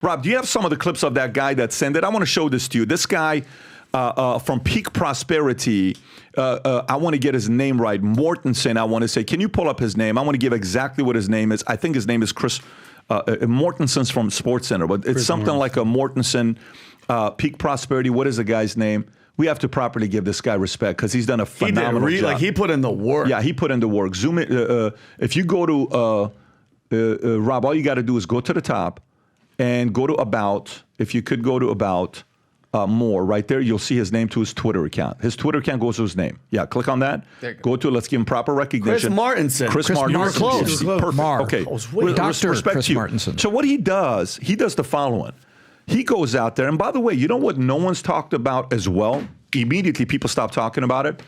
Rob, do you have some of the clips of that guy that sent it? I want to show this to you. This guy from Peak Prosperity, I want to get his name right. Mortenson, I want to say. Can you pull up his name? I want to give exactly what his name is. I think his name is Chris Mortenson's from SportsCenter, but it's something like a Mortenson, Peak Prosperity. What is the guy's name? We have to properly give this guy respect because he's done a phenomenal job. Like he put in the work. Yeah, he put in the work. Zoom in. If you go to, Rob, all you got to do is go to the top and go to About. If you could go to About More, right there, you'll see his name to his Twitter account. His Twitter account goes to his name. Yeah, click on that. Go to, let's give him proper recognition. Chris Martenson. Chris Martenson. You were close. Perfect. Mark. Okay. Dr. Respect Chris to you. Martenson. So what he does the following. He goes out there, and by the way, you know what no one's talked about as well? Immediately people stop talking about it.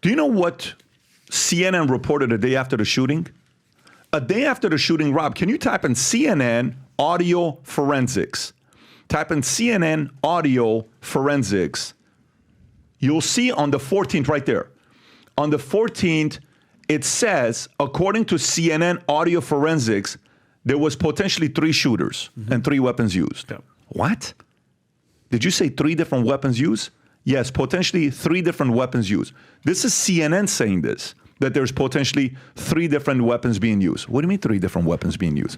Do you know what CNN reported a day after the shooting? A day after the shooting, Rob, can you type in CNN audio forensics? Type in CNN audio forensics. You'll see on the 14th right there. On the 14th, it says, according to CNN audio forensics, there was potentially 3 shooters and 3 weapons used. Yep. What? Did you say 3 different weapons used? Yes, potentially 3 different weapons used. This is CNN saying this, that there's potentially 3 different weapons being used. What do you mean 3 different weapons being used?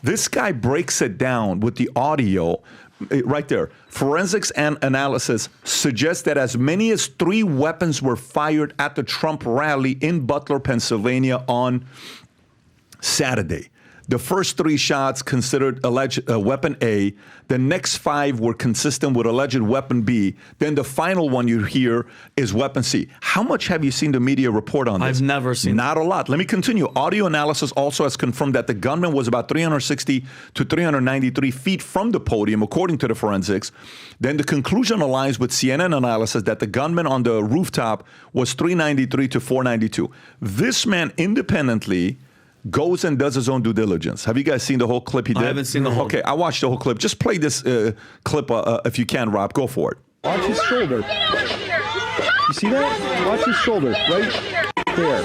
This guy breaks it down with the audio right there. Forensics and analysis suggests that as many as 3 weapons were fired at the Trump rally in Butler, Pennsylvania on Saturday. The first 3 shots considered alleged weapon A. The next 5 were consistent with alleged weapon B. Then the final one you hear is weapon C. How much have you seen the media report on this? I've never seen Not a lot. Let me continue. Audio analysis also has confirmed that the gunman was about 360 to 393 feet from the podium, according to the forensics. Then the conclusion aligns with CNN analysis that the gunman on the rooftop was 393 to 492. This man independently goes and does his own due diligence. Have you guys seen the whole clip he did? I haven't seen the whole. Okay, I watched the whole clip. Just play this clip if you can, Rob. Go for it. Watch his shoulder. You see that? Watch his shoulder right there.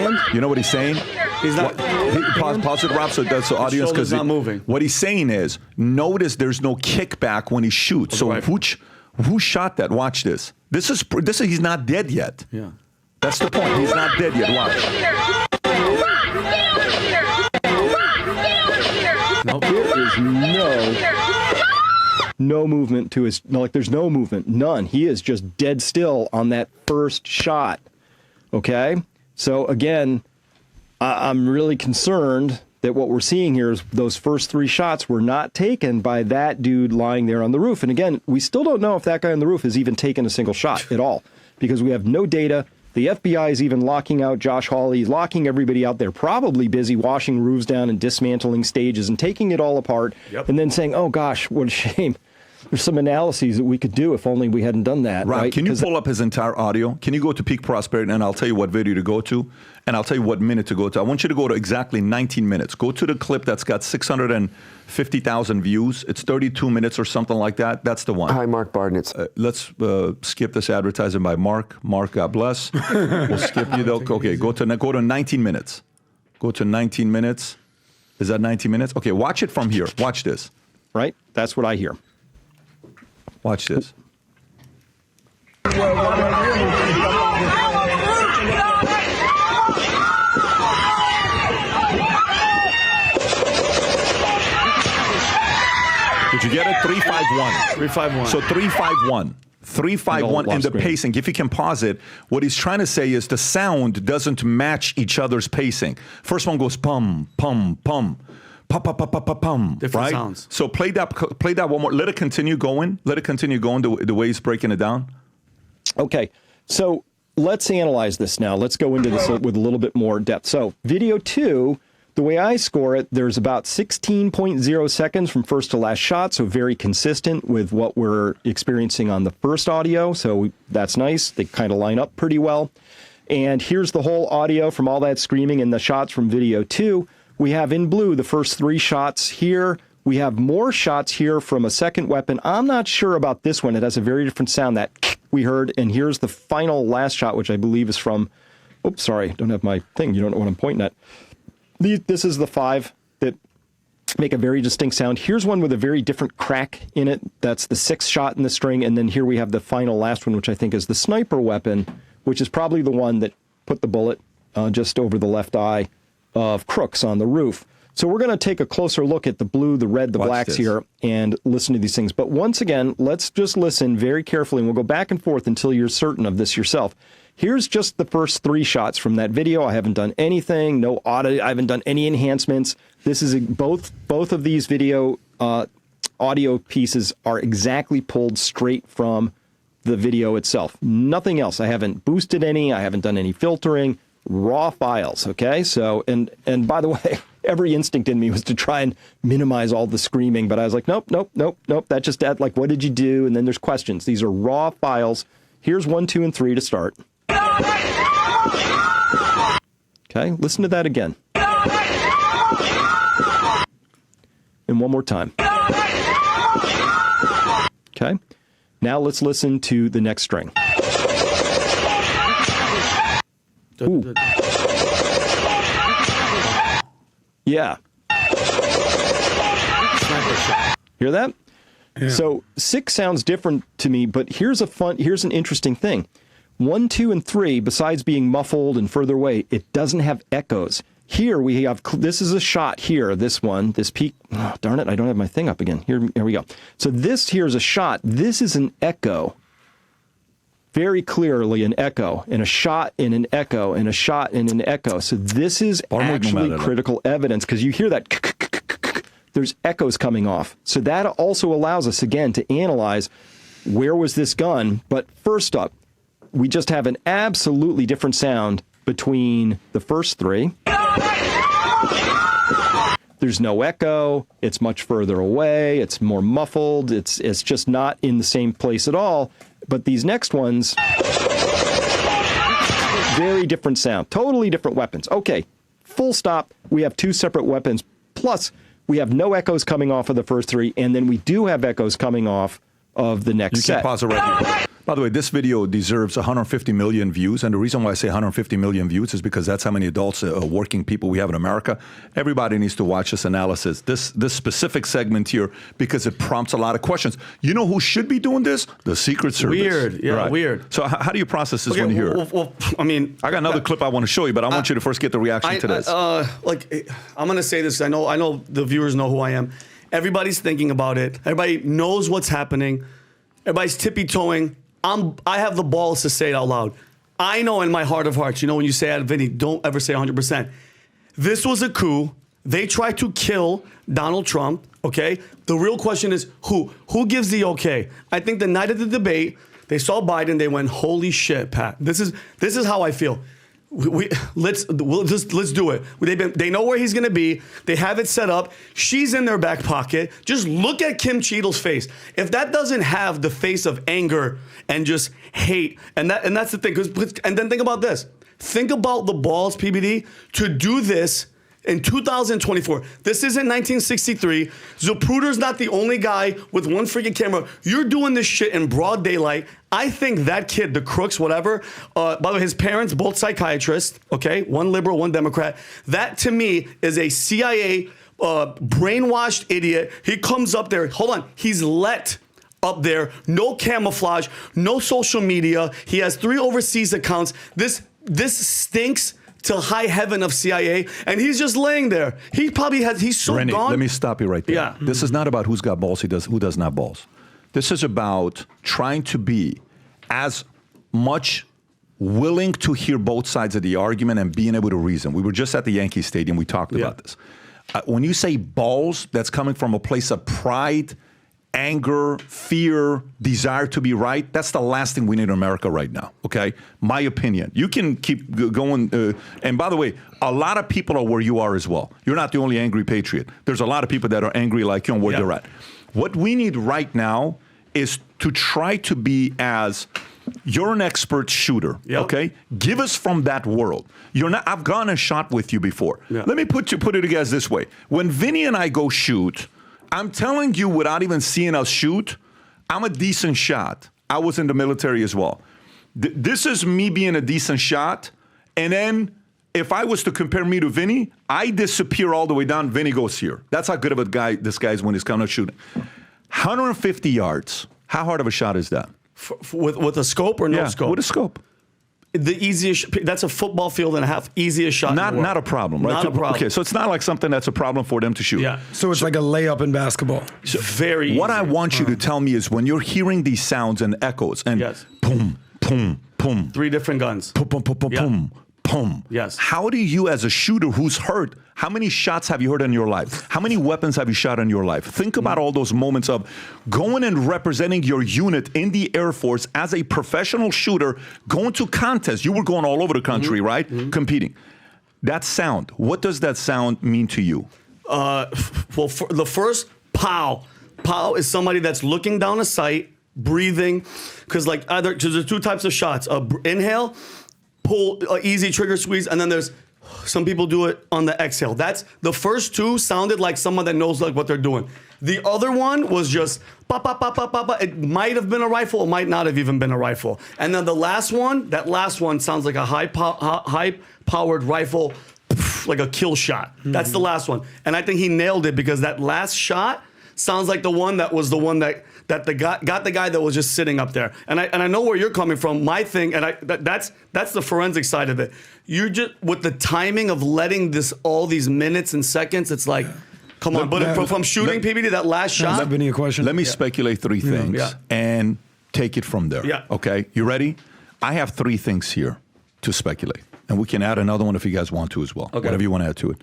And you know what he's saying? He's not. Pause it, Rob, so that's the audience, because not moving. What he's saying is, notice there's no kickback when he shoots. So who shot that? Watch this. This is he's not dead yet. Yeah. That's the point. He's not dead yet. Watch. Nope. there is no movement to his, like there's no movement, none. He is just dead still on that first shot. Okay? So again, I'm really concerned that what we're seeing here is those first 3 shots were not taken by that dude lying there on the roof. And again, we still don't know if that guy on the roof has even taken a single shot at all, because we have no data. The FBI is even locking out Josh Hawley. He's locking everybody out there, probably busy washing roofs down and dismantling stages and taking it all apart, and then saying, oh, gosh, what a shame. There's some analyses that we could do if only we hadn't done that. Rob, right? Can you pull up his entire audio? Can you go to Peak Prosperity, and I'll tell you what video to go to, and I'll tell you what minute to go to. I want you to go to exactly 19 minutes. Go to the clip that's got 650,000 views. It's 32 minutes or something like that. That's the one. Hi, Mark Barnett. Let's skip this advertising by Mark. Mark, God bless. We'll skip you, though. Okay, go to 19 minutes. Go to 19 minutes. Is that 19 minutes? Okay, watch it from here. Watch this. Right? That's what I hear. Watch this. Did you get it? 3-5-1. 3-5-1. So 3-5-1. 3-5-1 in the pacing. If you can pause it, what he's trying to say is the sound doesn't match each other's pacing. First one goes pum, pum, pum. Pum, different right? sounds. So play that one more. Let it continue going. Let it continue going the way he's breaking it down. Okay, so let's analyze this now. Let's go into this with a little bit more depth. So video 2, the way I score it, there's about 16.0 seconds from first to last shot, so very consistent with what we're experiencing on the first audio. So that's nice. They kind of line up pretty well. And here's the whole audio from all that screaming and the shots from video 2. We have in blue the first 3 shots here. We have more shots here from a second weapon. I'm not sure about this one. It has a very different sound that we heard. And here's the final last shot, which I believe is from, oops, sorry, don't have my thing. You don't know what I'm pointing at. This is the 5 that make a very distinct sound. Here's one with a very different crack in it. That's the 6th shot in the string. And then here we have the final last one, which I think is the sniper weapon, which is probably the one that put the bullet just over the left eye of Crooks on the roof. So we're going to take a closer look at the blue, the red, the blacks here and listen to these things. But once again, let's just listen very carefully, and we'll go back and forth until you're certain of this yourself. Here's just the first 3 shots from that video. I haven't done anything, no audit. I haven't done any enhancements. This is both of these video audio pieces are exactly pulled straight from the video itself. Nothing else. I haven't boosted any. I haven't done any filtering. Raw files. Okay. So, and by the way, every instinct in me was to try and minimize all the screaming, but I was like, nope. That just add, like, what did you do? And then there's questions. These are raw files. Here's 1, 2, and 3 to start. Okay. Listen to that again. And one more time. Okay. Now let's listen to the next string. Ooh. Yeah. Hear that? Yeah. So 6 sounds different to me, but here's an interesting thing. 1, 2, and 3, besides being muffled and further away, it doesn't have echoes. Here we have, this is a shot here, this one, this peak. Oh, darn it, I don't have my thing up again. Here we go. So this here is a shot. This is an echo. Very clearly an echo, and a shot in an echo, and a shot in an echo. So this is actually critical evidence, because you hear that, there's echoes coming off. So that also allows us, again, to analyze where was this gun. But first up, we just have an absolutely different sound between the first 3. There's no echo. It's much further away. It's more muffled. It's just not in the same place at all. But these next ones, very different sound, totally different weapons. Okay, full stop. We have 2 separate weapons. Plus, we have no echoes coming off of the first 3, and then we do have echoes coming off of the next set. You can pause it right here. By the way, this video deserves 150 million views, and the reason why I say 150 million views is because that's how many adults, working people we have in America. Everybody needs to watch this analysis, this specific segment here, because it prompts a lot of questions. You know who should be doing this? The Secret Service. Weird, yeah, right. Weird. So how do you process this when you hear it? Well, I mean, I got another clip I want to show you, but I want you to first get the reaction to this. I'm going to say this. I know the viewers know who I am. Everybody's thinking about it. Everybody knows what's happening. Everybody's tippy-toeing. I have the balls to say it out loud. I know in my heart of hearts, you know, when you say, Vinny, don't ever say 100%. This was a coup. They tried to kill Donald Trump, okay? The real question is who? Who gives the okay? I think the night of the debate, they saw Biden, they went, holy shit, Pat. This is how I feel. Let's do it. They know where he's going to be. They have it set up. She's in their back pocket. Just look at Kim Cheadle's face. If that doesn't have the face of anger and just hate, and that's the thing. And then think about this. Think about the balls, PBD, to do this in 2024. This isn't 1963. Zapruder's not the only guy with one freaking camera. You're doing this shit in broad daylight. I think that kid, the crooks, whatever, by the way, his parents, both psychiatrists, okay? One liberal, one Democrat. That, to me, is a CIA brainwashed idiot. He comes up there. Hold on. He's let up there. No camouflage. No social media. He has 3 overseas accounts. This stinks to high heaven of CIA, and he's just laying there. He probably has, he's so Rennie, gone. Let me stop you right there. Yeah. This is not about who's got balls, who does not balls. This is about trying to be as much willing to hear both sides of the argument and being able to reason. We were just at the Yankee Stadium. We talked about this. When you say balls, that's coming from a place of pride, anger, fear, desire to be right. That's the last thing we need in America right now, okay? My opinion. You can keep going. And by the way, a lot of people are where you are as well. You're not the only angry patriot. There's a lot of people that are angry like you and where they're at. What we need right now is to try to be as, you're an expert shooter, okay? Give us from that world. You're not. I've gone and shot with you before. Let me put it again this way. When Vinny and I go shoot, I'm telling you without even seeing us shoot, I'm a decent shot. I was in the military as well. This is me being a decent shot, and then if I was to compare me to Vinny, I disappear all the way down. Vinny goes here. That's how good of a guy this guy is when he's coming out shooting. 150 yards. How hard of a shot is that? With a scope or no scope? With a scope. The easiest. That's a football field and a half. Easiest shot. Not a problem, right? Not a problem. Okay, so it's not like something that's a problem for them to shoot. Yeah. So it's like a layup in basketball. Very easy. What I want you to tell me is when you're hearing these sounds and echoes and boom, boom, boom. 3 different guns. Boom, boom, boom, boom, boom, boom. Yes. How do you, as a shooter who's hurt, how many shots have you heard in your life? How many weapons have you shot in your life? Think about all those moments of going and representing your unit in the Air Force as a professional shooter, going to contests. You were going all over the country, right? Competing. That sound, what does that sound mean to you? Well, the first pow. Pow is somebody that's looking down a sight, breathing, because there's 2 types of shots. Inhale, pull, easy trigger squeeze, and then there's some people do it on the exhale. That's the first 2 sounded like someone that knows like what they're doing. The other one was just pa pa pa pa pa pa. It might have been a rifle, it might not have even been a rifle. And then the last one, that last one sounds like a high-powered rifle, like a kill shot. That's the last one, and I think he nailed it because that last shot sounds like the one that was the one that got the guy that was just sitting up there. And I know where you're coming from. My thing, and that's the forensic side of it. You're just with the timing of letting all these minutes and seconds. It's like, come on. But from shooting PBD, that last shot. Has that been a question? Let me speculate 3 things and take it from there. Yeah. Okay, you ready? I have 3 things here to speculate, and we can add another one if you guys want to as well. Okay. Whatever you want to add to it.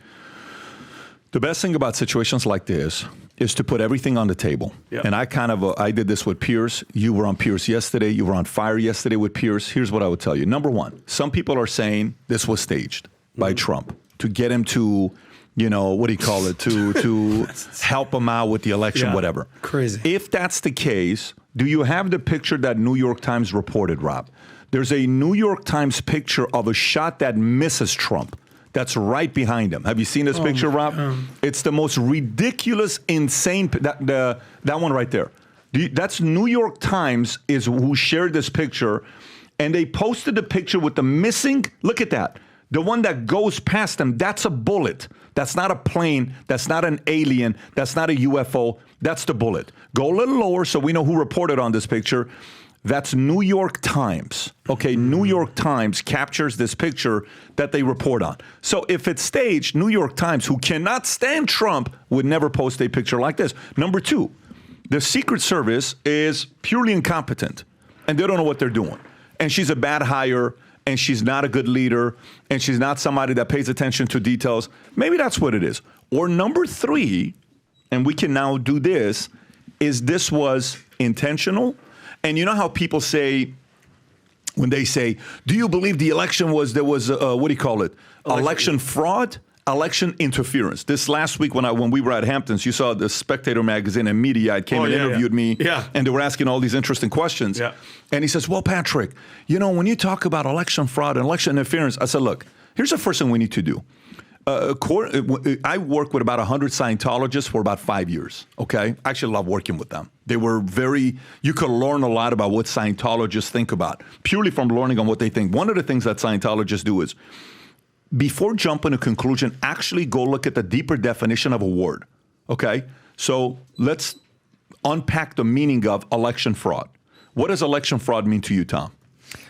The best thing about situations like this is to put everything on the table. Yep. And I did this with Pierce. You were on Pierce yesterday. You were on fire yesterday with Pierce. Here's what I would tell you. Number 1, some people are saying this was staged by Trump to get him to, what do you call it, to help him out with the election, whatever. Crazy. If that's the case, do you have the picture that New York Times reported, Rob? There's a New York Times picture of a shot that misses Trump. That's right behind him. Have you seen this picture, Rob? It's the most ridiculous, insane, that one right there. That's New York Times is who shared this picture, and they posted the picture with the missing, look at that. The one that goes past them, that's a bullet. That's not a plane. That's not an alien. That's not a UFO. That's the bullet. Go a little lower so we know who reported on this picture. That's New York Times. Okay, New York Times captures this picture that they report on. So if it's staged, New York Times, who cannot stand Trump, would never post a picture like this. Number 2, the Secret Service is purely incompetent, and they don't know what they're doing. And she's a bad hire, and she's not a good leader, and she's not somebody that pays attention to details. Maybe that's what it is. Or number 3, and we can now do this, is this was intentional. And you know how people say, when they say, do you believe the election there was what do you call it? Election fraud, election interference. This last week when we were at Hamptons, you saw the Spectator magazine and media. It came and interviewed me, and they were asking all these interesting questions. Yeah. And he says, well, Patrick, when you talk about election fraud and election interference, I said, look, here's the first thing we need to do. I worked with about 100 Scientologists for about 5 years, okay? I actually love working with them. They were you could learn a lot about what Scientologists think about, purely from learning on what they think. One of the things that Scientologists do is, before jumping to conclusion, actually go look at the deeper definition of a word, okay? So let's unpack the meaning of election fraud. What does election fraud mean to you, Tom?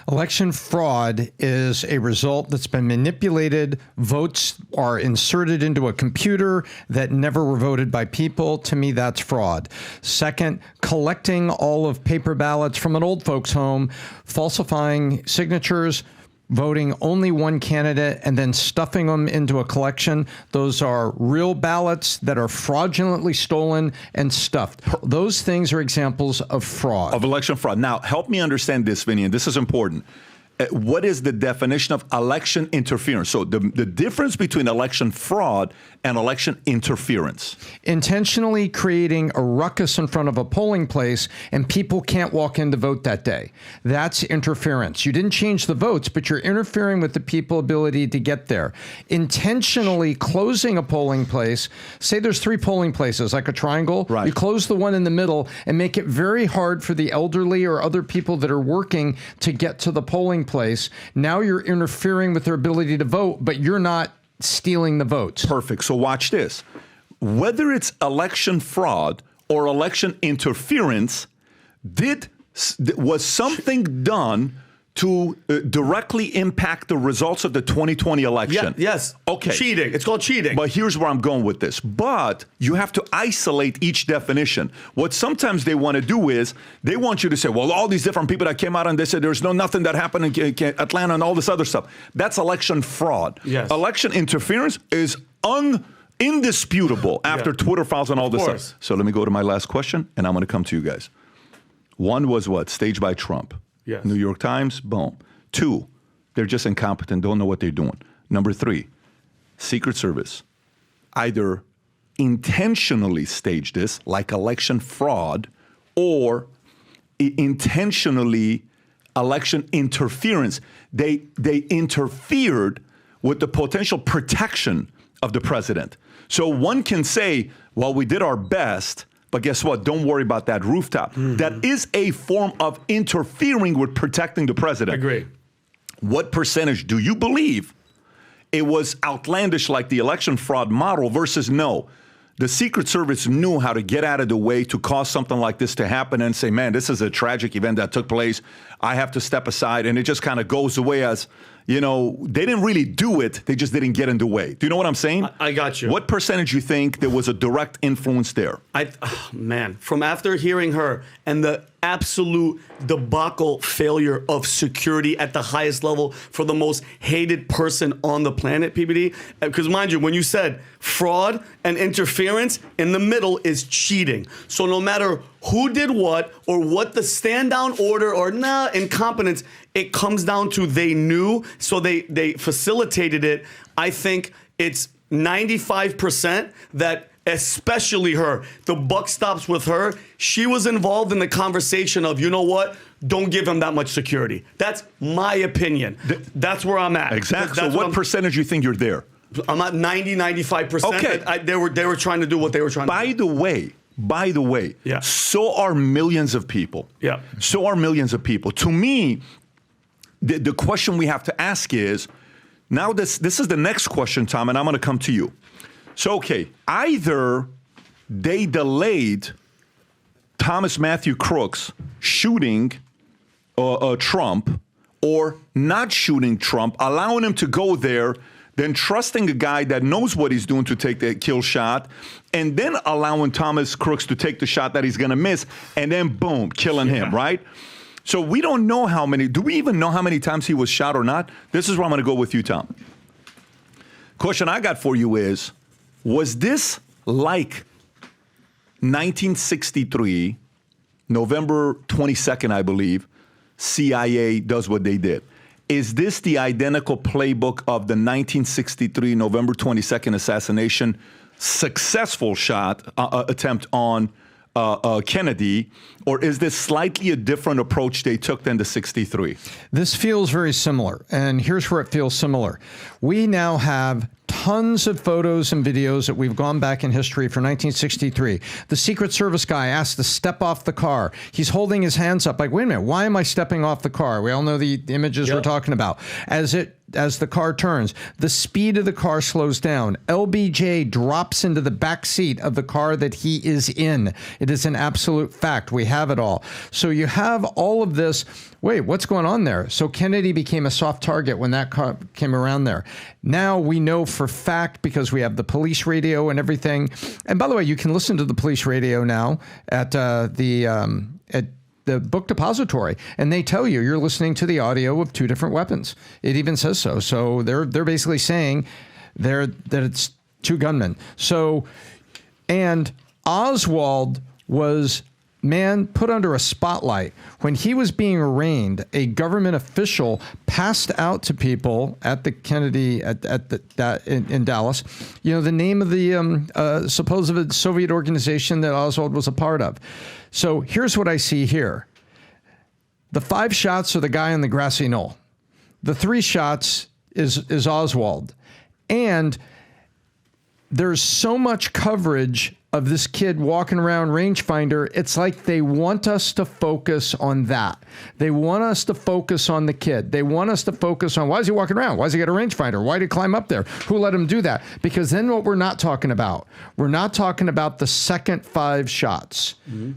Election fraud is a result that's been manipulated. Votes are inserted into a computer that never were voted by people. To me, that's fraud. Second, collecting all of paper ballots from an old folks' home, falsifying signatures, voting only one candidate, and then stuffing them into a collection. Those are real ballots that are fraudulently stolen and stuffed. Those things are examples of fraud. Of election fraud. Now, help me understand this, Vinny, and this is important. What is the definition of election interference? So the difference between election fraud and election interference. Intentionally creating a ruckus in front of a polling place and people can't walk in to vote that day. That's interference. You didn't change the votes, but you're interfering with the people's ability to get there. Intentionally closing a polling place, say there's 3 polling places, like a triangle. Right. You close the one in the middle and make it very hard for the elderly or other people that are working to get to the polling place. Now you're interfering with their ability to vote, but you're not stealing the votes. Perfect. So watch this. Whether it's election fraud or election interference, was something done to directly impact the results of the 2020 election? Yes. Okay. Cheating. It's called cheating. But here's where I'm going with this. But you have to isolate each definition. What sometimes they want to do is they want you to say, well, all these different people that came out and they said there's nothing that happened in Atlanta and all this other stuff. That's election fraud. Yes. Election interference is indisputable after Twitter files and all this stuff. So let me go to my last question, and I'm going to come to you guys. One was what? Staged by Trump. Yes. New York Times, boom. 2, they're just incompetent, don't know what they're doing. Number 3, Secret Service either intentionally staged this, like election fraud, or intentionally election interference. They interfered with the potential protection of the president. So one can say, well, we did our best, but guess what? Don't worry about that rooftop. Mm-hmm. That is a form of interfering with protecting the president. Agree. What percentage do you believe it was outlandish like the election fraud model versus no? The Secret Service knew how to get out of the way to cause something like this to happen and say, man, this is a tragic event that took place. I have to step aside. And it just kind of goes away as, they didn't really do it. They just didn't get in the way. Do you know what I'm saying? I got you. What percentage you think there was a direct influence there? From after hearing her and the absolute debacle failure of security at the highest level for the most hated person on the planet, PBD, because mind you, when you said fraud and interference, in the middle is cheating. So no matter who did what or what the stand down order or incompetence, it comes down to they knew, so they facilitated it. I think it's 95% that, especially her, the buck stops with her. She was involved in the conversation of, you know what? Don't give him that much security. That's my opinion. That's where I'm at. Exactly. So what percentage you think you're there? I'm at 90-95%. Okay. They were trying to do what they were trying to do. By the way, so are millions of people. Yeah. So are millions of people. To me, the question we have to ask is, now this is the next question, Tom, and I'm going to come to you. So, okay, either they delayed Thomas Matthew Crooks shooting Trump or not shooting Trump, allowing him to go there, then trusting a guy that knows what he's doing to take the kill shot, and then allowing Thomas Crooks to take the shot that he's going to miss, and then boom, killing him, right? So we don't know how many. Do we even know how many times he was shot or not? This is where I'm going to go with you, Tom. Question I got for you is, was this like 1963, November 22nd, I believe, CIA does what they did? Is this the identical playbook of the 1963, November 22nd assassination, successful attempt on Kennedy, or is this slightly a different approach they took than the 63? This feels very similar, and here's where it feels similar. We now have tons of photos and videos that we've gone back in history for 1963. The Secret Service guy asked to step off the car. He's holding his hands up like, wait a minute, why am I stepping off the car? We all know the images we're talking about. As the car turns, the speed of the car slows down. LBJ drops into the back seat of the car that he is in. It is an absolute fact. We have it all. So you have all of this. Wait, what's going on there? So Kennedy became a soft target when that car came around there. Now we know for fact, because we have the police radio and everything. And by the way, you can listen to the police radio now at the book depository, and they tell you're listening to the audio of two different weapons. It even says so. So they're basically saying that it's two gunmen. So, and Oswald was put under a spotlight when he was being arraigned. A government official passed out to people at the Kennedy in Dallas, the name of the supposed Soviet organization that Oswald was a part of. So here's what I see here. The 5 shots are the guy on the grassy knoll. The 3 shots is Oswald. And there's so much coverage of this kid walking around rangefinder, it's like they want us to focus on that. They want us to focus on the kid. They want us to focus on, why is he walking around? Why does he get a rangefinder? Why did he climb up there? Who let him do that? Because then what we're not talking about, we're not talking about the second 5 shots. Mm-hmm.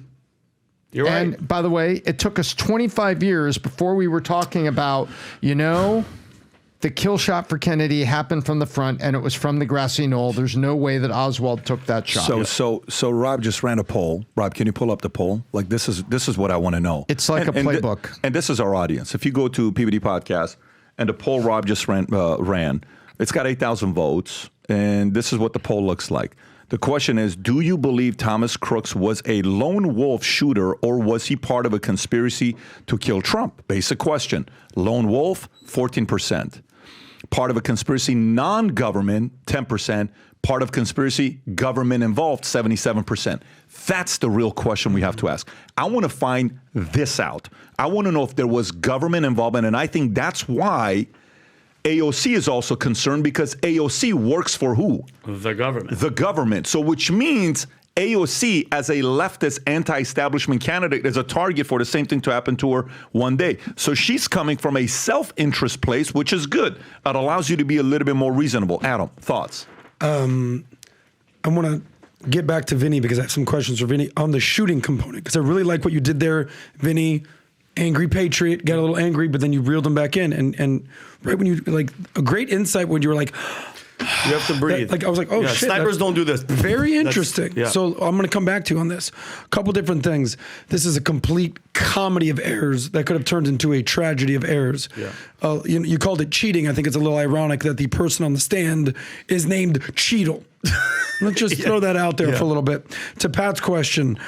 You're right. And by the way, it took us 25 years before we were talking about, the kill shot for Kennedy happened from the front, and it was from the grassy knoll. There's no way that Oswald took that shot. So Rob just ran a poll. Rob, can you pull up the poll? Like, this is what I want to know. It's like a playbook. And this is our audience. If you go to PBD Podcast and the poll Rob just ran, it's got 8,000 votes, and this is what the poll looks like. The question is, do you believe Thomas Crooks was a lone wolf shooter, or was he part of a conspiracy to kill Trump? Basic question. Lone wolf, 14%. Part of a conspiracy, non-government, 10%. Part of conspiracy, government involved, 77%. That's the real question we have to ask. I want to find this out. I want to know if there was government involvement, and I think that's why AOC is also concerned, because AOC works for who? The government. The government. So which means AOC, as a leftist anti-establishment candidate, is a target for the same thing to happen to her one day. So she's coming from a self-interest place, which is good. It allows you to be a little bit more reasonable. Adam, thoughts? I want to get back to Vinny because I have some questions for Vinny on the shooting component, because I really like what you did there, Vinny. Angry patriot, got a little angry, but then you reeled him back in. And right when you, like, a great insight when you were like, you have to breathe. I was like, oh, shit. Snipers don't do this. Very interesting. Yeah. So I'm going to come back to you on this. A couple different things. This is a complete comedy of errors that could have turned into a tragedy of errors. Yeah. You called it cheating. I think it's a little ironic that the person on the stand is named Cheadle. Let's just throw that out there for a little bit. To Pat's question,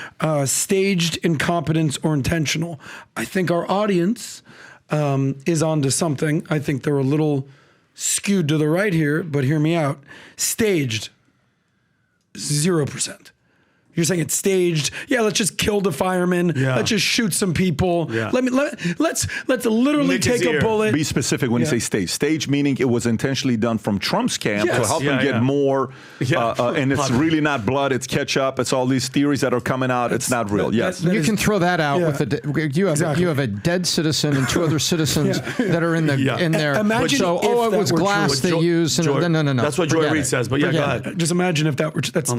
staged incompetence or intentional. I think our audience is onto something. I think they're a little skewed to the right here, but hear me out. Staged, 0%. You're saying it's staged. Yeah, let's just kill the firemen. Yeah. Let's just shoot some people. Yeah. Let's literally take a bullet. Be specific when you say stage. Stage meaning it was intentionally done from Trump's camp to help him get more. And it's really not blood. It's ketchup. It's all these theories that are coming out. It's not real. You can throw that out with you have a dead citizen and 2 other citizens that are in there. Imagine it was glass they used. No. That's what Joy Reid says. But go ahead. Just imagine if that were. That's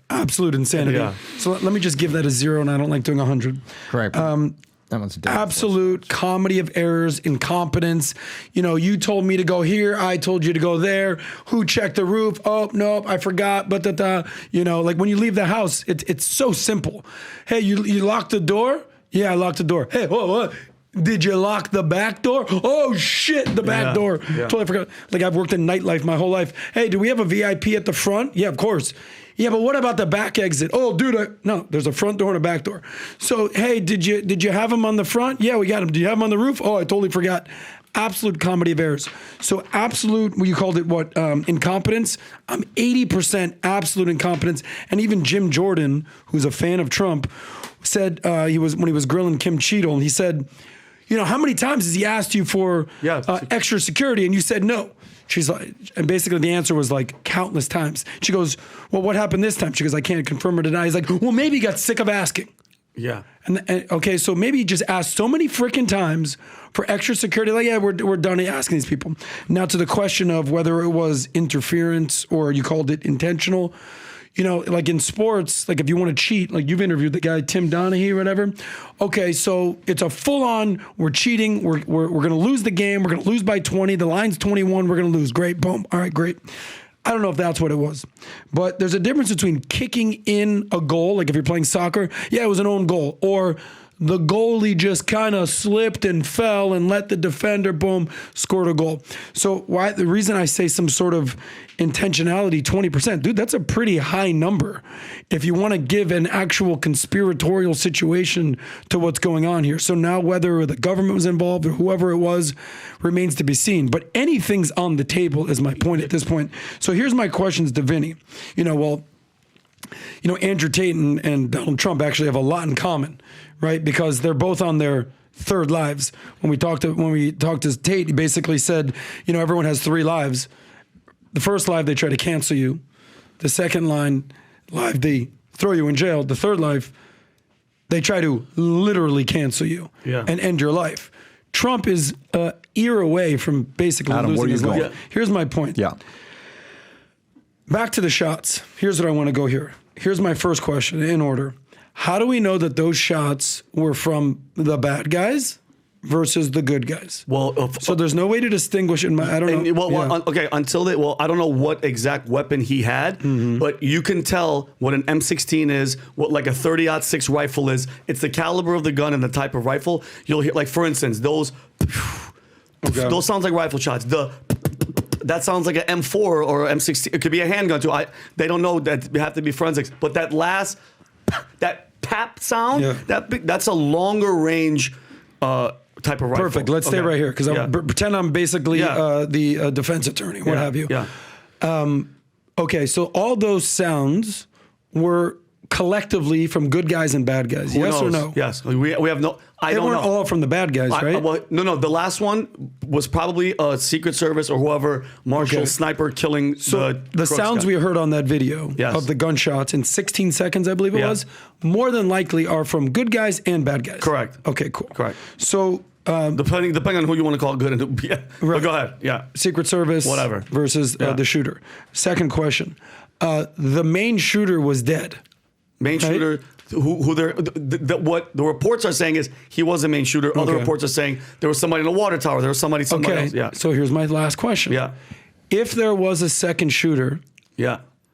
absolute insanity. Yeah. So let me just give that a 0, and I don't like doing 100. Correct. That one's absolute comedy of errors, incompetence. You told me to go here. I told you to go there. Who checked the roof? Oh, nope, I forgot. But like when you leave the house, it's so simple. Hey, you locked the door? Yeah, I locked the door. Hey, whoa. Did you lock the back door? Oh, shit, the back door. Yeah. Totally forgot. Like, I've worked in nightlife my whole life. Hey, do we have a VIP at the front? Yeah, of course. Yeah, but what about the back exit? Oh, dude, no, there's a front door and a back door. So, hey, did you have him on the front? Yeah, we got him. Do you have him on the roof? Oh, I totally forgot. Absolute comedy of errors. So absolute, you called it what? Incompetence. I'm 80% absolute incompetence. And even Jim Jordan, who's a fan of Trump, said when he was grilling Kim Cheadle, and he said, how many times has he asked you for extra security? And you said no. She's like, and basically the answer was like countless times. She goes, well, what happened this time? She goes, I can't confirm or deny. He's like, well, maybe he got sick of asking. Yeah. And okay, so maybe he just asked so many freaking times for extra security. Like, yeah, we're done asking these people. Now to the question of whether it was interference or you called it intentional. Like in sports, like if you want to cheat, like you've interviewed the guy, Tim Donaghy or whatever. Okay, so it's a full on, we're cheating. We're going to lose the game. We're going to lose by 20. The line's 21. We're going to lose. Great. Boom. All right, great. I don't know if that's what it was, but there's a difference between kicking in a goal. Like if you're playing soccer, yeah, it was an own goal, or the goalie just kind of slipped and fell and let the defender, boom, scored a goal. So the reason I say some sort of intentionality, 20%, dude, that's a pretty high number if you want to give an actual conspiratorial situation to what's going on here. So now whether the government was involved or whoever it was remains to be seen. But anything's on the table is my point at this point. So here's my questions to Vinny. Andrew Tate and Donald Trump actually have a lot in common, right? Because they're both on their third lives. When we talked to Tate, he basically said, everyone has 3 lives. The first life, they try to cancel you. The second life, they throw you in jail. The third life, they try to literally cancel you and end your life. Trump is a year away from basically Adam, losing where his you life. going? Here's my point. Yeah. Back to the shots. Here's what I want to go here. Here's my first question in order. How do we know that those shots were from the bad guys versus the good guys? Well, so there's no way to distinguish it. I don't know. Okay, until they, I don't know what exact weapon he had, but you can tell what an M16 is, what like a 30-06 rifle is. It's the caliber of the gun and the type of rifle. You'll hear, like for instance, those sounds like rifle shots. That sounds like an M4 or M16. It could be a handgun too. They don't know that. You have to be forensics. But that last, that pap sound, that's a longer range type of rifle. Perfect. Let's stay right here because pretend I'm basically the defense attorney, what have you. Okay, so all those sounds were collectively from good guys and bad guys. Yes or no? Yes. We have no. They weren't all from the bad guys, right? No. The last one was probably a Secret Service or whoever, marshal, sniper killing. So the sounds we heard on that video of the gunshots in 16 seconds, I believe it was, more than likely are from good guys and bad guys. Correct. Okay, cool. Correct. So depending on who you want to call good and but go ahead. Yeah. Secret Service, whatever, versus the shooter. Second question: the main shooter was dead. Main shooter. What the reports are saying is he was the main shooter. Other reports are saying there was somebody in a water tower. There was somebody else. Yeah. So here's my last question. Yeah. If there was a second shooter,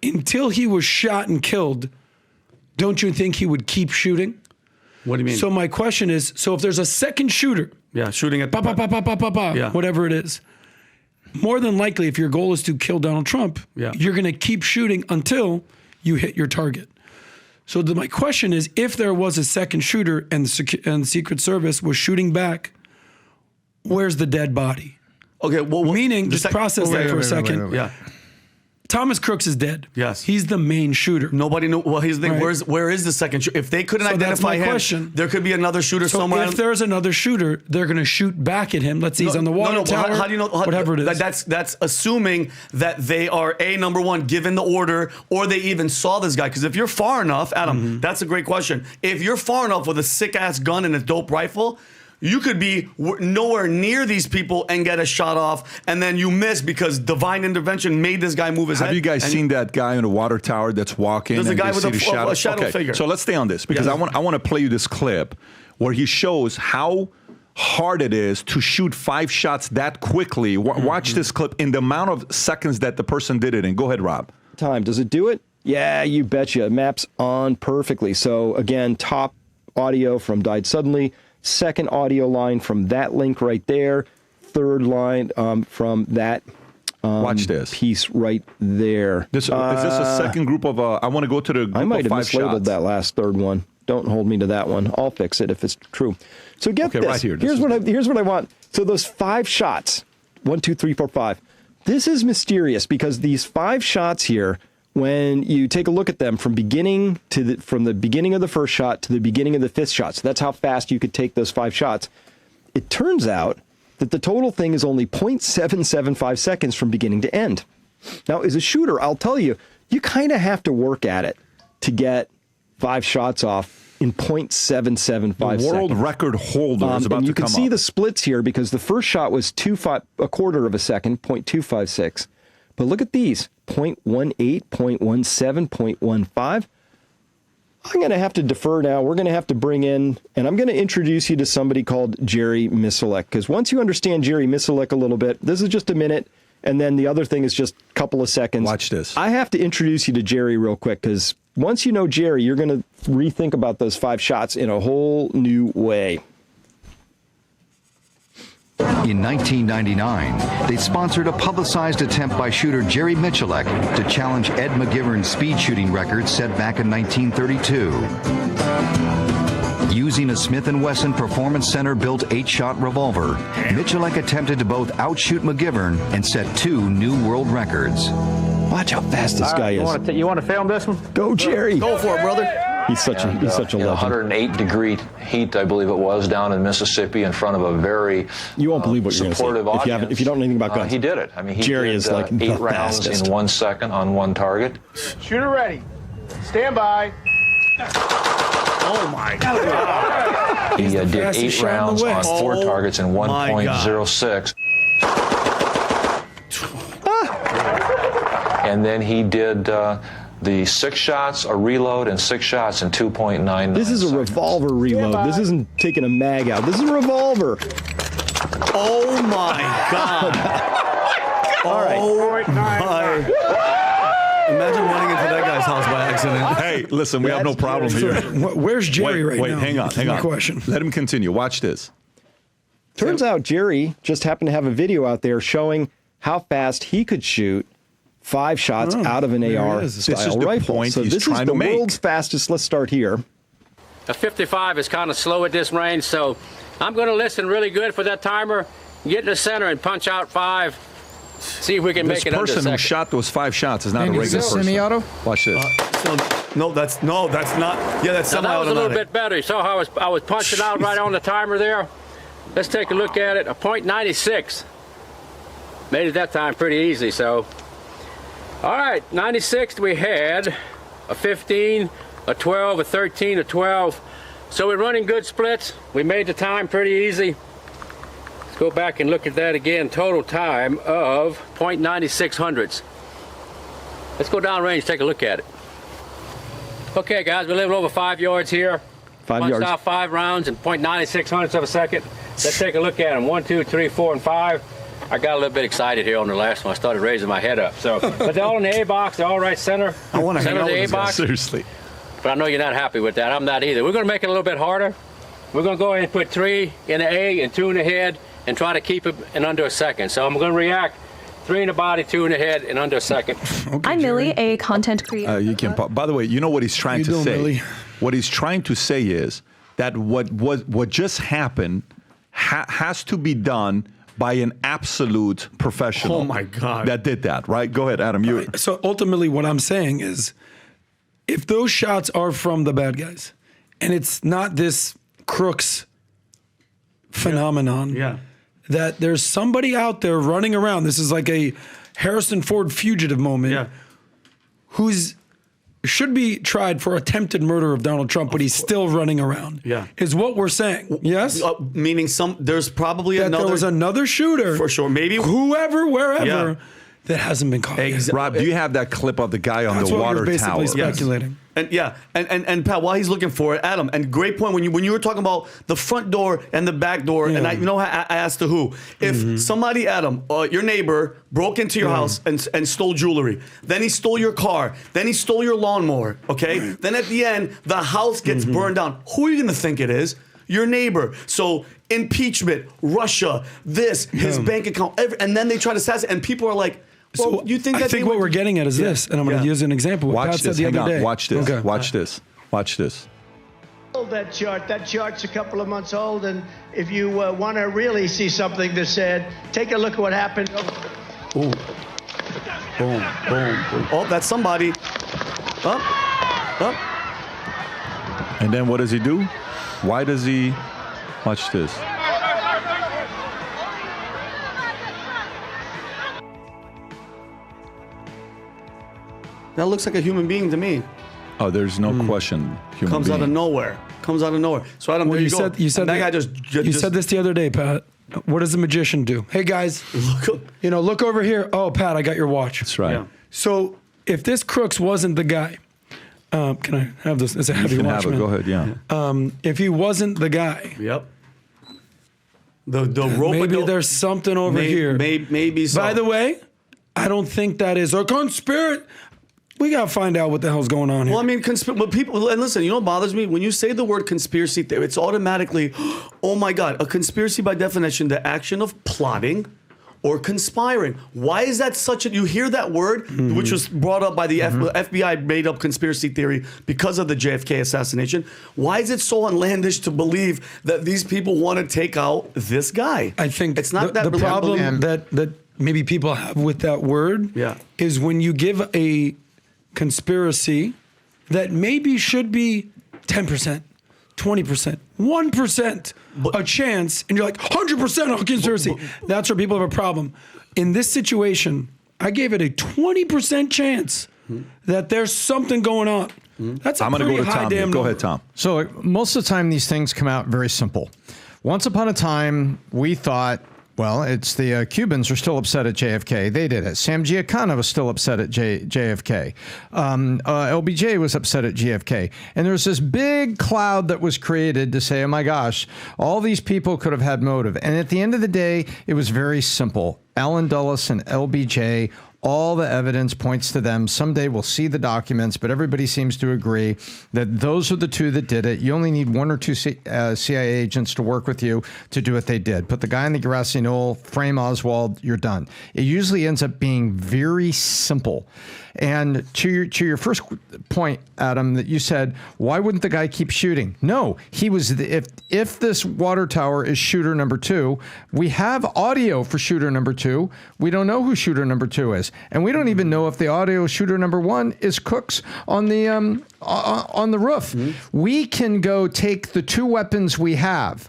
until he was shot and killed, don't you think he would keep shooting? What do you mean? So my question is: so if there's a second shooter, shooting at whatever it is, more than likely, if your goal is to kill Donald Trump, you're going to keep shooting until you hit your target. So my question is, if there was a second shooter and the Secret Service was shooting back, where's the dead body? Okay, well, meaning, just process that for a second. Yeah. Thomas Crooks is dead. Yes. He's the main shooter. Nobody knew. Well, here's the thing. Where is the second shooter? If they couldn't identify him, there could be another shooter somewhere. If there's another shooter, they're going to shoot back at him. Let's say he's on the water tower. How do you know? Whatever it is. That's assuming that they are, number one, given the order, or they even saw this guy. Because if you're far enough, Adam, that's a great question. If you're far enough with a sick-ass gun and a dope rifle, you could be nowhere near these people and get a shot off, and then you miss because divine intervention made this guy move his head. Have you guys seen that guy in the water tower that's walking? There's a guy with a shadow figure. So let's stay on this because I want to play you this clip where he shows how hard it is to shoot 5 shots that quickly. Watch this clip in the amount of seconds that the person did it in. Go ahead, Rob. Time. Does it do it? Yeah, you betcha. It maps on perfectly. So again, top audio from Died Suddenly. Second audio line from that link right there. Third line from that watch this piece right there. Is this a second group of? I want to go to the group I might have 5 mislabeled shots. that last third one. Don't hold me to that one. I'll fix it if it's true. So get this. Right here. Here's what I want. So those 5 shots, 1, 2, 3, 4, 5. This is mysterious because these 5 shots here, when you take a look at them from the beginning of the first shot to the beginning of the 5th shot, so that's how fast you could take those 5 shots. It turns out that the total thing is only 0.775 seconds from beginning to end. Now, as a shooter, I'll tell you, you kind of have to work at it to get 5 shots off in 0.775 seconds. The world record holder is about to come up. You can see the splits here because the first shot was a quarter of a second, 0.256. But look at these, 0.18, 0.17, 0.15. I'm going to have to defer now. We're going to have to bring in, and I'm going to introduce you to somebody called Jerry Misalek, because once you understand Jerry Misalek a little bit, this is just a minute, and then the other thing is just a couple of seconds. Watch this. I have to introduce you to Jerry real quick, because once you know Jerry, you're going to rethink about those 5 shots in a whole new way. In 1999, they sponsored a publicized attempt by shooter Jerry Misalek to challenge Ed McGivern's speed shooting record set back in 1932. Using a Smith & Wesson Performance Center-built 8-shot revolver, Misalek attempted to both outshoot McGivern and set 2 new world records. Watch how fast this guy is. You want to film this one? Go, Jerry. Go for it, brother. He's such a legend. 108-degree heat, I believe it was, down in Mississippi in front of a very you won't believe what you're supportive gonna see. audience. If you don't know anything about guns. He did it. I mean, he Jerry did, is like 8 the rounds fastest. in 1 second on one target. Shooter ready. Stand by. Oh my God. He did 8 rounds on 4 targets in 1.06. And then he did the 6 shots, a reload, and 6 shots in 2.99 This is a revolver reload. This isn't taking a mag out. This is a revolver. Oh my God. All right. Oh my. Imagine running into that guy's house by accident. Hey, listen, we have no problem here. Where's Jerry right now? Wait, hang on. My question. Let him continue. Watch this. Turns out Jerry just happened to have a video out there showing how fast he could shoot 5 shots out of an AR style rifle. Point so he's this trying is the to make. world's fastest. Let's start here. A 55 is kind of slow at this range, so I'm going to listen really good for that timer, get in the center and punch out 5, see if we can This make it under a person who second. shot those 5 shots is not a regular person. Semi-auto? Watch this. No, that's not. Yeah, that's Now, that was a little semi-automatic. bit better. You saw how I was punching out right on the timer there? Let's take a look at it. A .96. Made it that time pretty easy, so. All right, 96 we had, a 15, a 12, a 13, a 12. So we're running good splits. We made the time pretty easy. Let's go back and look at that again. Total time of .96 hundredths. Let's go down range, take a look at it. Okay, guys, we're living over 5 yards here. 5 Punched yards. out 5 rounds in .96 hundredths of a second. Let's take a look at them. 1, 2, 3, 4, and 5. I got a little bit excited here on the last one. I started raising my head up. So, but they're all in the A box. They're all right center. I want to hang center out of with the A this guy. box. Seriously. But I know you're not happy with that. I'm not either. We're going to make it a little bit harder. We're going to go ahead and put 3 in the A and 2 in the head and try to keep it in under a second. So I'm going to react. 3 in the body, 2 in the head in under a second. Okay, I'm Jerry. Millie, a content creator. You can. By the way, you know what he's trying You to doing, say. Billy? What he's trying to say is that what just happened has to be done by an absolute professional. Oh my God. That did that, right? Go ahead, Adam. You. So ultimately, what I'm saying is, if those shots are from the bad guys, and it's not this crooks phenomenon, Yeah. that there's somebody out there running around. This is like a Harrison Ford fugitive moment. Yeah. Who's should be tried for attempted murder of Donald Trump, but he's still running around. Yeah. Is what we're saying. Yes? Meaning there's probably that another. there was another shooter. For sure. Maybe. Whoever, wherever, Yeah. that hasn't been caught. yet. Rob, do you have that clip of the guy on That's the what water we're basically tower? speculating. And yeah, and Pat, while he's looking for it, Adam, and great point when you were talking about the front door and the back door, and I asked the who. If somebody, Adam, your neighbor broke into your house and stole jewelry, then he stole your car, then he stole your lawnmower, okay? Then at the end, the house gets burned down. Who are you gonna think it is? Your neighbor. So impeachment, Russia, his bank account, and then they try to assassinate, and people are like, well, you think that I think what we're getting at is this, and I'm going to use an example. What Pat Watch said this. the Hang other on. day. Watch this. Okay. Watch this. Watch this. That chart. That chart's a couple of months old, and if you want to really see something that's said, take a look at what happened. Ooh. Boom, boom, boom. Oh, that's somebody. Up. And then what does he do? Why does he? Watch this. That looks like a human being to me. Oh, there's no question. Human Comes out of being. nowhere. So Adam, there you go. You said And that that- guy you said this the other day, Pat. What does the magician do? Hey guys, look over here. Oh, Pat, I got your watch. That's right. Yeah. So if this Crooks wasn't the guy, can I have this? It's a You heavy can watch, have it. man. Go ahead. Yeah. If he wasn't the guy, Yep. The rope. maybe there's something over here. Maybe so. By the way, I don't think that is a conspiracy. We gotta find out what the hell's going on here. Well, I mean, but people, and listen, you know what bothers me? When you say the word conspiracy theory, it's automatically, oh my God, a conspiracy by definition, the action of plotting or conspiring. Why is that such a, you hear that word, which was brought up by the FBI made up conspiracy theory because of the JFK assassination. Why is it so outlandish to believe that these people want to take out this guy? I think it's not the really problem unbelievable. that maybe people have with that word is when you give a conspiracy that maybe should be 10%, 20%, 1% a chance, and you're like 100% a conspiracy. That's where people have a problem. In this situation, I gave it a 20% chance that there's something going on. That's a I'm going to go pretty to high Tom. damn Go number. ahead, Tom. So most of the time, these things come out very simple. Once upon a time, we thought, well, it's the Cubans are still upset at JFK. They did it. Sam Giancana was still upset at JFK. LBJ was upset at JFK. And there was this big cloud that was created to say, oh my gosh, all these people could have had motive. And at the end of the day, it was very simple. Allen Dulles and LBJ, all the evidence points to them. Someday we'll see the documents, but everybody seems to agree that those are the two that did it. You only need one or two CIA agents to work with you to do what they did. Put the guy in the grassy knoll, frame Oswald, you're done. It usually ends up being very simple. And to your first point, Adam, that you said, why wouldn't the guy keep shooting? No, he was. If this water tower is shooter number 2, we have audio for shooter number 2. We don't know who shooter number 2 is, and we don't even know if the audio shooter number 1 is Cooks on the roof. Mm-hmm. We can go take the 2 weapons we have.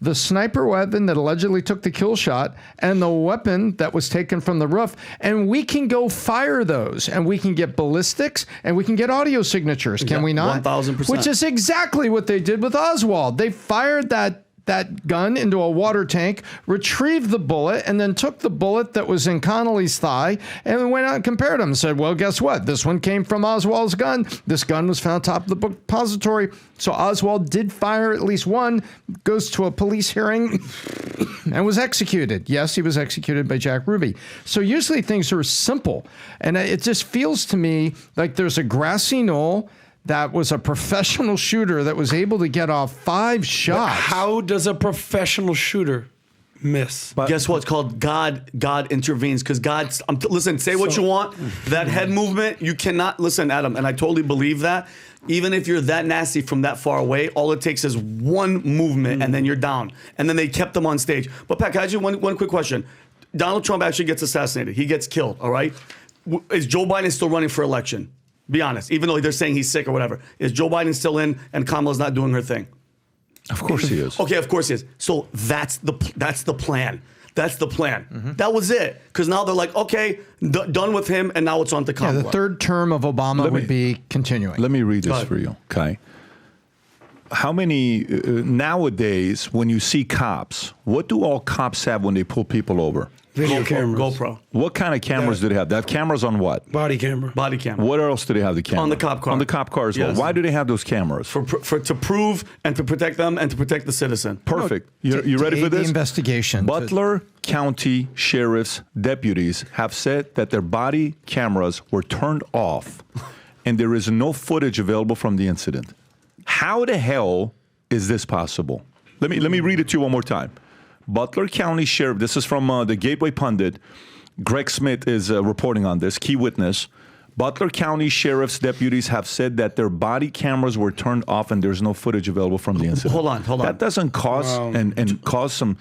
The sniper weapon that allegedly took the kill shot and the weapon that was taken from the roof, and we can go fire those, and we can get ballistics, and we can get audio signatures, can we not? 1,000%. Which is exactly what they did with Oswald. They fired that gun into a water tank, retrieved the bullet, and then took the bullet that was in Connolly's thigh and went out and compared them and said, well, guess what? This one came from Oswald's gun. This gun was found top of the book repository. So Oswald did fire at least one, goes to a police hearing, and was executed. Yes, he was executed by Jack Ruby. So usually things are simple. And it just feels to me like there's a grassy knoll that was a professional shooter that was able to get off 5 shots. But how does a professional shooter miss? But guess what? It's called God intervenes, because God. Listen, say what you want. That head movement, you cannot listen, Adam. And I totally believe that. Even if you're that nasty from that far away, all it takes is one movement, and then you're down. And then they kept them on stage. But Pat, can I ask you one quick question? Donald Trump actually gets assassinated. He gets killed. All right. Is Joe Biden still running for election? Be honest, even though they're saying he's sick or whatever. Is Joe Biden still in and Kamala's not doing her thing? Of course he is. Okay, of course he is. So that's the plan. That's the plan. Mm-hmm. That was it. Because now they're like, okay, done with him, and now it's on to Kamala. Yeah, the third term of Obama would be continuing. Let me read this for you, okay? How many, nowadays, when you see cops, what do all cops have when they pull people over? Video cameras. GoPro. What kind of cameras do they have? They have cameras on what? Body camera. Body camera. What else do they have the camera? On the cop car. On the cop car as well. Yes. Why do they have those cameras? To prove and to protect them and to protect the citizen. Perfect. You ready for this? The investigation. Butler County Sheriff's deputies have said that their body cameras were turned off and there is no footage available from the incident. How the hell is this possible? Let me read it to you one more time. Butler County Sheriff, this is from the Gateway Pundit. Greg Smith is reporting on this, key witness. Butler County Sheriff's deputies have said that their body cameras were turned off and there's no footage available from the incident. Hold on. That doesn't cause and cause some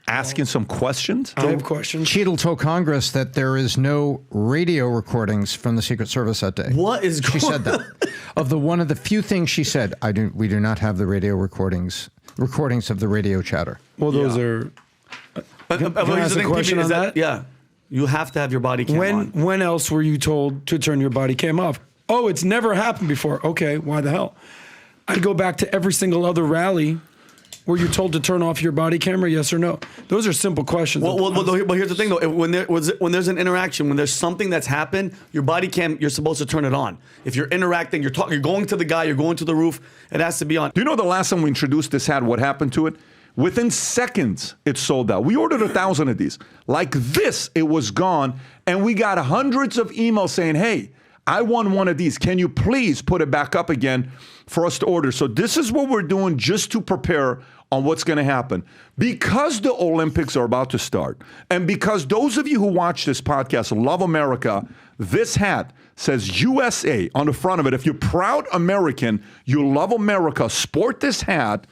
asking some questions. I have questions. Cheadle told Congress that there is no radio recordings from the Secret Service that day. What is going on? She said that. One of the few things she said, we do not have the radio recordings of the radio chatter. Well, those are. But here's the thing, question PP, on that? Yeah. You have to have your body cam on. When else were you told to turn your body cam off? Oh, it's never happened before. Okay, why the hell? I'd go back to every single other rally where you're told to turn off your body camera, yes or no. Those are simple questions. But here's the thing, though. When there's an interaction, when there's something that's happened, your body cam, you're supposed to turn it on. If you're interacting, you're talking, you're going to the guy, you're going to the roof, it has to be on. Do you know the last time we introduced this ad, what happened to it? Within seconds, it sold out. We ordered 1,000 of these. Like this, it was gone. And we got hundreds of emails saying, hey, I want one of these. Can you please put it back up again for us to order? So this is what we're doing just to prepare on what's going to happen. Because the Olympics are about to start, and because those of you who watch this podcast love America, this hat says USA on the front of it. If you're proud American, you love America, sport this hat.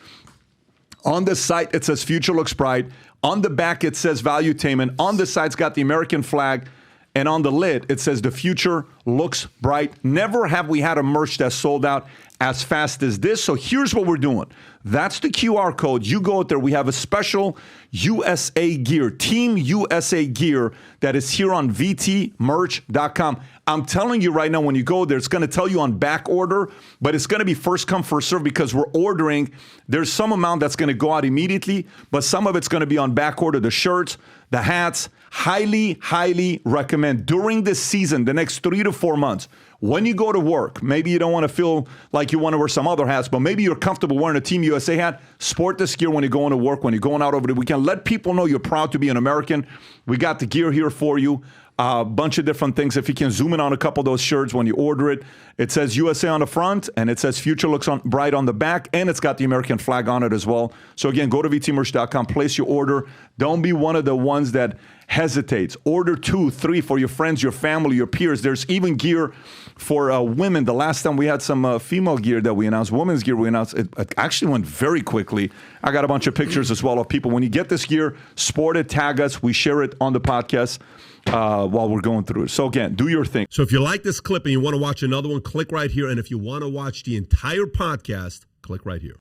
On the site, it says Future Looks Bright. On the back, it says Valuetainment. On the side, it's got the American flag. And on the lid, it says The Future Looks Bright. Never have we had a merch that's sold out as fast as this. So here's what we're doing. That's the QR code. You go out there. We have a special USA gear, Team USA gear that is here on vtmerch.com. I'm telling you right now, when you go there, it's going to tell you on back order, but it's going to be first come, first serve because we're ordering. There's some amount that's going to go out immediately, but some of it's going to be on back order. The shirts, the hats, highly, highly recommend during this season, the next 3 to 4 months. When you go to work, maybe you don't want to feel like you want to wear some other hats, but maybe you're comfortable wearing a Team USA hat. Sport this gear when you're going to work, when you're going out over the weekend. Let people know you're proud to be an American. We got the gear here for you. A bunch of different things. If you can zoom in on a couple of those shirts when you order it, it says USA on the front, and it says Future Looks Bright on the back, and it's got the American flag on it as well. So again, go to vtmerch.com, place your order. Don't be one of the ones that hesitates. Order 2, 3 for your friends, your family, your peers. There's even gear for women. The last time we had some female gear that we announced, women's gear we announced, it actually went very quickly. I got a bunch of pictures as well of people. When you get this gear, sport it, tag us. We share it on the podcast while we're going through it. So again, do your thing. So if you like this clip and you want to watch another one, click right here. And if you want to watch the entire podcast, click right here.